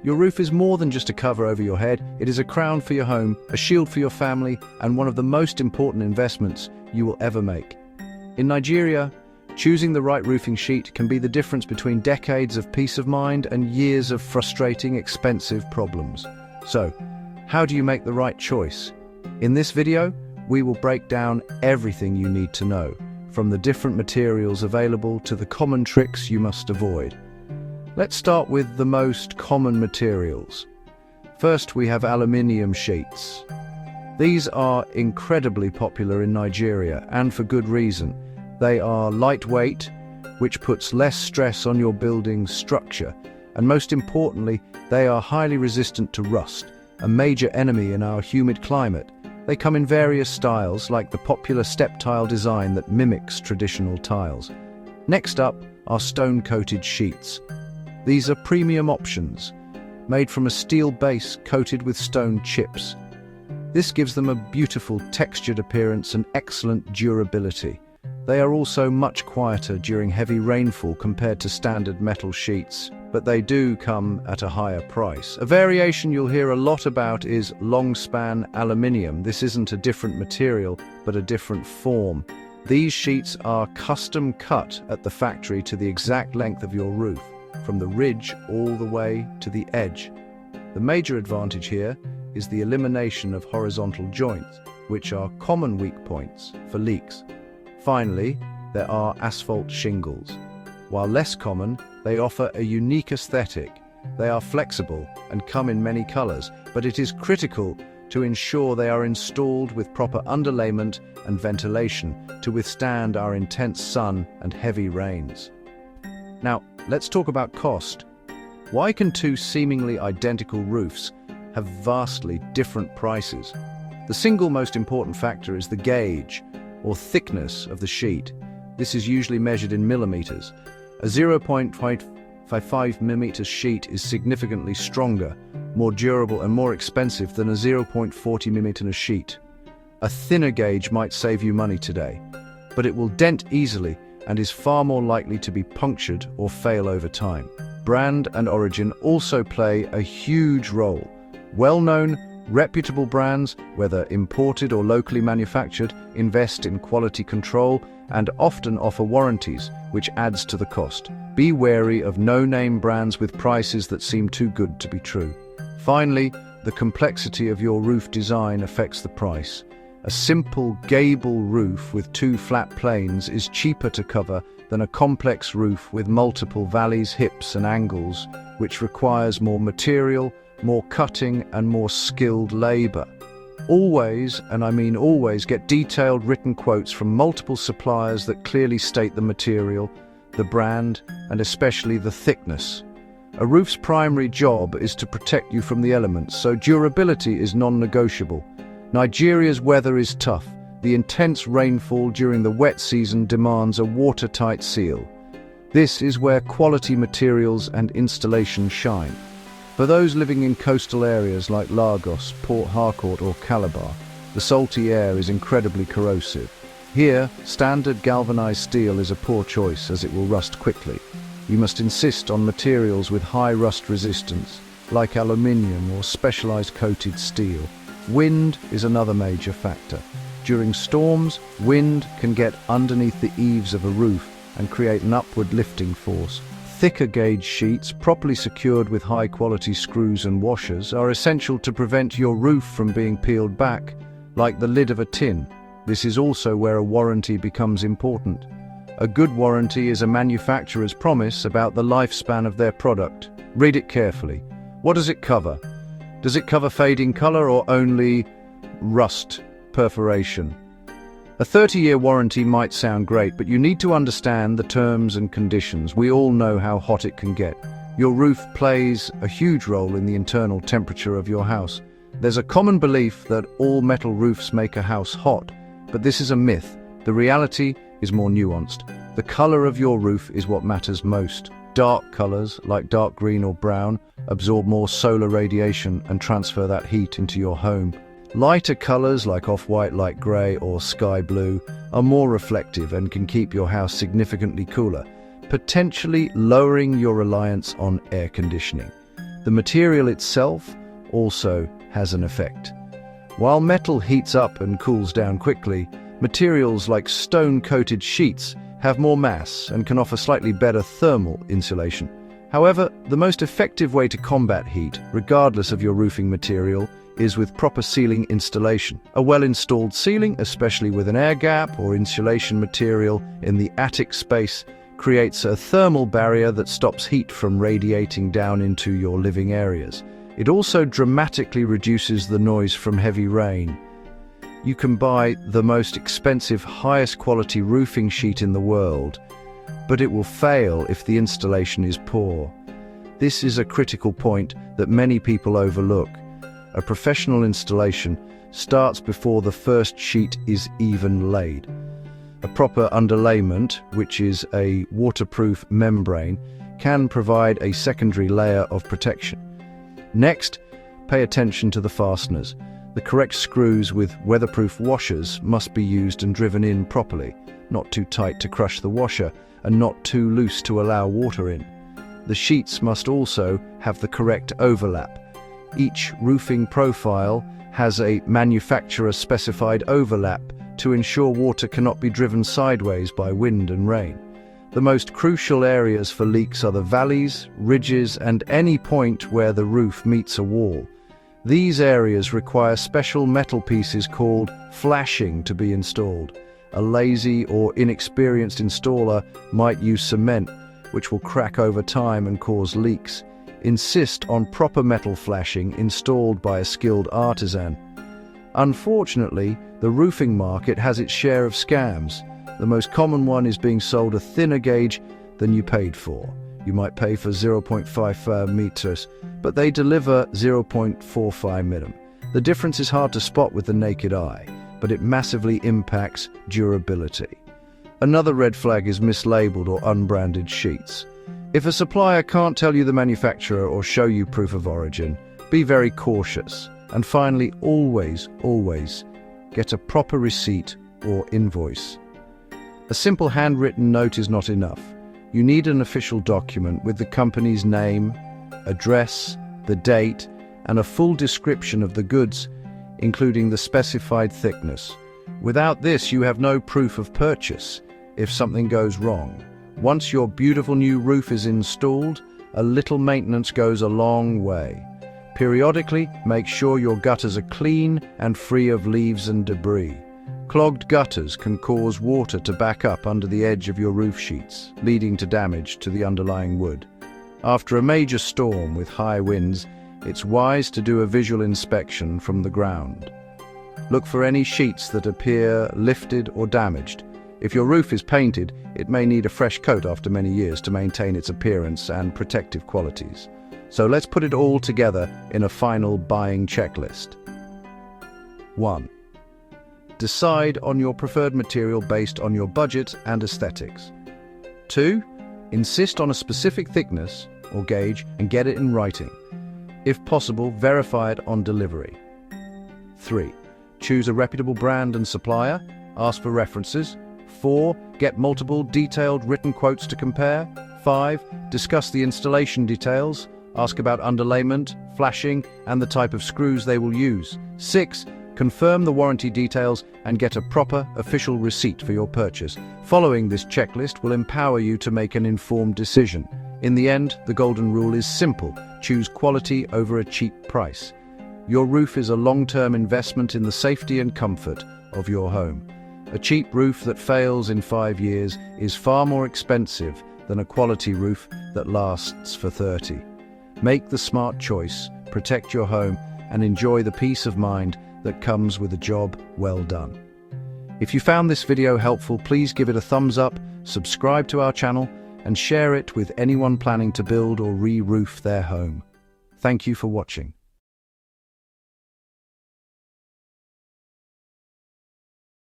Your roof is more than just a cover over your head. It is a crown for your home, a shield for your family, and one of the most important investments you will ever make. In Nigeria, choosing the right roofing sheet can be the difference between decades of peace of mind and years of frustrating, expensive problems. So, how do you make the right choice? In this video, we will break down everything you need to know, from the different materials available to the common tricks you must avoid. Let's start with the most common materials. First, we have aluminium sheets. These are incredibly popular in Nigeria, and for good reason. They are lightweight, which puts less stress on your building's structure, and most importantly, they are highly resistant to rust, a major enemy in our humid climate. They come in various styles, like the popular step tile design that mimics traditional tiles. Next up are stone-coated sheets. These are premium options, made from a steel base coated with stone chips. This gives them a beautiful textured appearance and excellent durability. They are also much quieter during heavy rainfall compared to standard metal sheets, but they do come at a higher price. A variation you'll hear a lot about is long-span aluminium. This isn't a different material, but a different form. These sheets are custom cut at the factory to the exact length of your roof, from the ridge all the way to the edge. The major advantage here is the elimination of horizontal joints, which are common weak points for leaks. Finally, there are asphalt shingles. While less common, they offer a unique aesthetic. They are flexible and come in many colors, but it is critical to ensure they are installed with proper underlayment and ventilation to withstand our intense sun and heavy rains. Now, let's talk about cost. Why can two seemingly identical roofs have vastly different prices? The single most important factor is the gauge, or thickness of the sheet. This is usually measured in millimeters. A 0.55 millimeter sheet is significantly stronger, more durable and more expensive than a 0.40 millimeter sheet. A thinner gauge might save you money today, but it will dent easily and is far more likely to be punctured or fail over time. Brand and origin also play a huge role. Well-known, reputable brands, whether imported or locally manufactured, invest in quality control and often offer warranties, which adds to the cost. Be wary of no-name brands with prices that seem too good to be true. Finally, the complexity of your roof design affects the price. A simple gable roof with two flat planes is cheaper to cover than a complex roof with multiple valleys, hips and angles, which requires more material, more cutting and more skilled labor. Always, and I mean always, get detailed written quotes from multiple suppliers that clearly state the material, the brand, and especially the thickness. A roof's primary job is to protect you from the elements, so durability is non-negotiable. Nigeria's weather is tough. The intense rainfall during the wet season demands a watertight seal. This is where quality materials and installation shine. For those living in coastal areas like Lagos, Port Harcourt or Calabar, the salty air is incredibly corrosive. Here, standard galvanized steel is a poor choice as it will rust quickly. You must insist on materials with high rust resistance, like aluminium or specialized coated steel. Wind is another major factor. During storms, wind can get underneath the eaves of a roof and create an upward lifting force. Thicker gauge sheets, properly secured with high-quality screws and washers, are essential to prevent your roof from being peeled back, like the lid of a tin. This is also where a warranty becomes important. A good warranty is a manufacturer's promise about the lifespan of their product. Read it carefully. What does it cover? Does it cover fading color or only rust, perforation? A 30-year warranty might sound great, but you need to understand the terms and conditions. We all know how hot it can get. Your roof plays a huge role in the internal temperature of your house. There's a common belief that all metal roofs make a house hot, but this is a myth. The reality is more nuanced. The color of your roof is what matters most. Dark colors, like dark green or brown, absorb more solar radiation and transfer that heat into your home. Lighter colors, like off-white, light gray, or sky blue, are more reflective and can keep your house significantly cooler, potentially lowering your reliance on air conditioning. The material itself also has an effect. While metal heats up and cools down quickly, materials like stone-coated sheets have more mass and can offer slightly better thermal insulation. However, the most effective way to combat heat, regardless of your roofing material, is with proper ceiling installation. A well-installed ceiling, especially with an air gap or insulation material in the attic space, creates a thermal barrier that stops heat from radiating down into your living areas. It also dramatically reduces the noise from heavy rain. You can buy the most expensive, highest quality roofing sheet in the world, but it will fail if the installation is poor. This is a critical point that many people overlook. A professional installation starts before the first sheet is even laid. A proper underlayment, which is a waterproof membrane, can provide a secondary layer of protection. Next, pay attention to the fasteners. The correct screws with weatherproof washers must be used and driven in properly, not too tight to crush the washer and not too loose to allow water in. The sheets must also have the correct overlap. Each roofing profile has a manufacturer-specified overlap to ensure water cannot be driven sideways by wind and rain. The most crucial areas for leaks are the valleys, ridges, and any point where the roof meets a wall. These areas require special metal pieces called flashing to be installed. A lazy or inexperienced installer might use cement, which will crack over time and cause leaks. Insist on proper metal flashing installed by a skilled artisan. Unfortunately, the roofing market has its share of scams. The most common one is being sold a thinner gauge than you paid for. You might pay for 0.55 meters, but they deliver 0.45 mm. The difference is hard to spot with the naked eye, but it massively impacts durability. Another red flag is mislabeled or unbranded sheets. If a supplier can't tell you the manufacturer or show you proof of origin, be very cautious. And finally, always get a proper receipt or invoice. A simple handwritten note is not enough. You need an official document with the company's name, address, the date, and a full description of the goods, including the specified thickness. Without this, you have no proof of purchase if something goes wrong. Once your beautiful new roof is installed, a little maintenance goes a long way. Periodically, make sure your gutters are clean and free of leaves and debris. Clogged gutters can cause water to back up under the edge of your roof sheets, leading to damage to the underlying wood. After a major storm with high winds, it's wise to do a visual inspection from the ground. Look for any sheets that appear lifted or damaged. If your roof is painted, it may need a fresh coat after many years to maintain its appearance and protective qualities. So let's put it all together in a final buying checklist. 1. Decide on your preferred material based on your budget and aesthetics. 2. Insist on a specific thickness or gauge and get it in writing. If possible, verify it on delivery. 3. Choose a reputable brand and supplier. Ask for references. 4. Get multiple detailed written quotes to compare. 5. Discuss the installation details. Ask about underlayment, flashing, and the type of screws they will use. 6. Confirm the warranty details and get a proper, official receipt for your purchase. Following this checklist will empower you to make an informed decision. In the end, the golden rule is simple. Choose quality over a cheap price. Your roof is a long-term investment in the safety and comfort of your home. A cheap roof that fails in 5 years is far more expensive than a quality roof that lasts for 30. Make the smart choice, protect your home, and enjoy the peace of mind that comes with a job well done. If you found this video helpful, please give it a thumbs up, subscribe to our channel, and share it with anyone planning to build or re-roof their home. Thank you for watching.